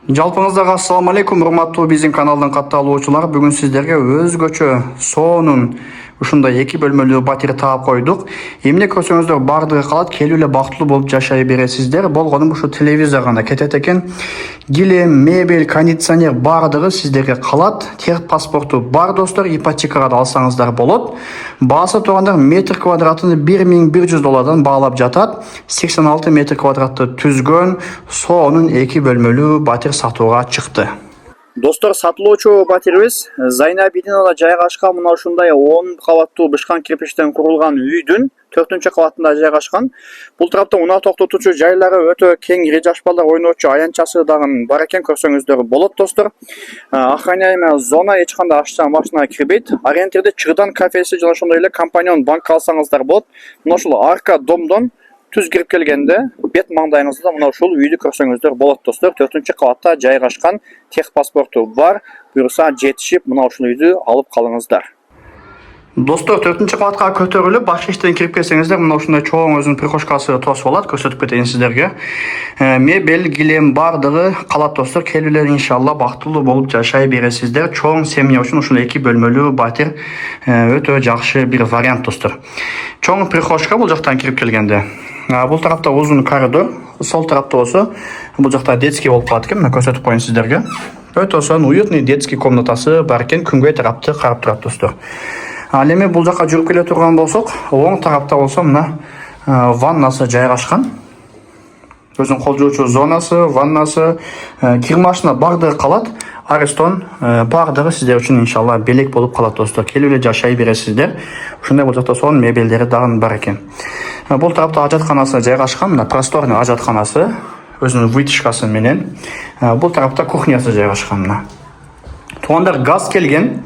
Жалпыңыздарға ассаламу алейкум, урматтуу биздин каналдын катталуучулары. Бүгүн сиздерге өзгөчө соонун ушундай 2 бөлмөлүү батир таап койдук. Эмне көрсөңүздөр баардыгы калат, келип эле бактылуу болуп жашай бересиздер. Болгону ушу телевизор гана кетет экен. Килем, мебель, кондиционер баардыгы сиздерге калат. Техпаспорту бар достор, ипотекага да алсаңыздар болот. Баасы турганда метр квадратын $1100 баалап жатат. 86 метр квадратты түзгөн соонун 2 бөлмөлүү батир сатууга чыкты. Достор, сатылуучу батирибиз Зайнабидиновна жайгашкан мына ушундай 10 кабаттуу бышкан кирпичтен курулган үйдүн 4-кабатында жайгашкан. Бул тарапта унаа токтотуучу жайлары өтө кең, ири жаш балдар ойночу аянтчасы дагы бар экен, көрсөңүздөр болот достор. Охраняемая зона, эч кандай ашча машина кирбейт. Ориентирде Чырдан кафеси жана ошондой эле компаньон банк алсаңыздар болот. Мына ушул арка домдон түз кирип келгенде бет маңдайыңызда мына ушул үйдү көрсөңүздөр болот достор. 4-кабатта жайгашкан, техпаспорту бар. Буюрса жетишип мына ушул үйдү алып калыңыздар. Достор, 4-кабатка көтөрүлүп башка иштен кирип келсеңиздер мына ушундай чоң өзүнүн прихожкасы тосуп алат. Көрсөтүп кетейин сиздерге. Мебель, килем баардыгы калат достор. Келүүлөр иншалла бактылуу болуп жашай бересиздер. Чоң семья үчүн ушул 2 бөлмөлүү батир өтө жакшы бир вариант достор. Чоң прихожка бул жактан кирип келгенде. Бул тарапта узун коридор, сол тарапта болсо бул жакта детский болуп калат экен. Мына көрсөтүп коеюн сиздерге. Өтө сонун уютный детский комнатасы бар экен. Күнгөй тарапты карап турат достор. Ал эми бул жакка жүрүп келе турган болсок, оң тарапта болсо мына ваннасы жайгашкан. Өзүнүн кол жуучу зонасы, ваннасы, кир машина баардыгы калат. Арестон баардыгы сиздер үчүн иншалла белек болуп калат достор. Келип эле жашай бересиздер. Ушундай бул жакта сонун мебелдери дагы бар экен. Бул тарапта ажатканасы жайгашкан, мына просторный ажатканасы, өзүнүн вытяжкасы менен. Бул тарапта кухнясы жайгашкан мына. Туугандар, газ келген.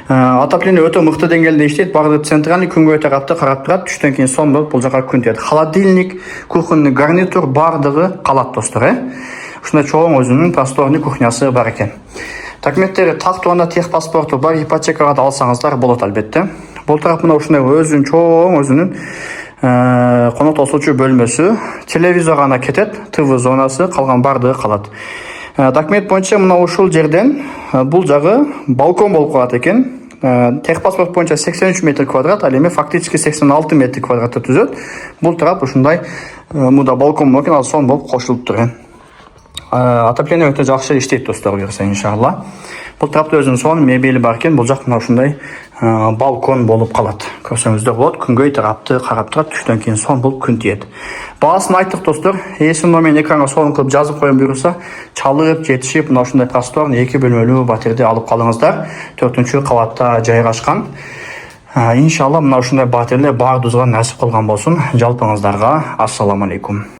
Отопление өтө мыкты деңгээлде иштейт. Баардыгы центральный күнгөй тарапты карап турат. Түштөн кийин сон болуп бул жака күн тиет. Холодильник, кухонный гарнитур баардыгы калат достор, Ушундай чоң өзүнүн просторный кухнясы бар экен. Документтери так турганда техпаспорту бар, ипотекага да алсаңыздар болот албетте. Бул тарап мына ушундай өзүнүн чоң өзүнүн конок тосуучу бөлмөсү, телевизор гана кетет, ТВ зонасы, калган баардыгы калат. Документ боюнча мына ушул жерден бул жагы балкон болуп калат экен. Техпаспорт боюнча 83 метр квадрат, ал эми фактически 86 метр квадратты түзөт. Бул тарап ушундай мында балкон болуп экен, ал сон болуп кошулуп турган. Отопление өтө жакшы иштейт достор, буюрса иншалла. Бул тарапта өзүнүн сонун мебели бар экен. Бул жак мына ушундай балкон болуп калат. Көрсөңүздөр болот. Күнгөй тарапты карап турат. Түштөн кийин сон болуп күн тиет. Баасын айттык достор. Эсин номерин экранга сонун кылып жазып коюн, буюрса чалып жетишип мына ушундай просторный 2 бөлмөлүү батирди алып калыңыздар. 4-кабатта жайгашкан. Иншалла мына ушундай батирлер баардыгыбызга насип кылган болсун. Жалпыңыздарга ассаламу алейкум.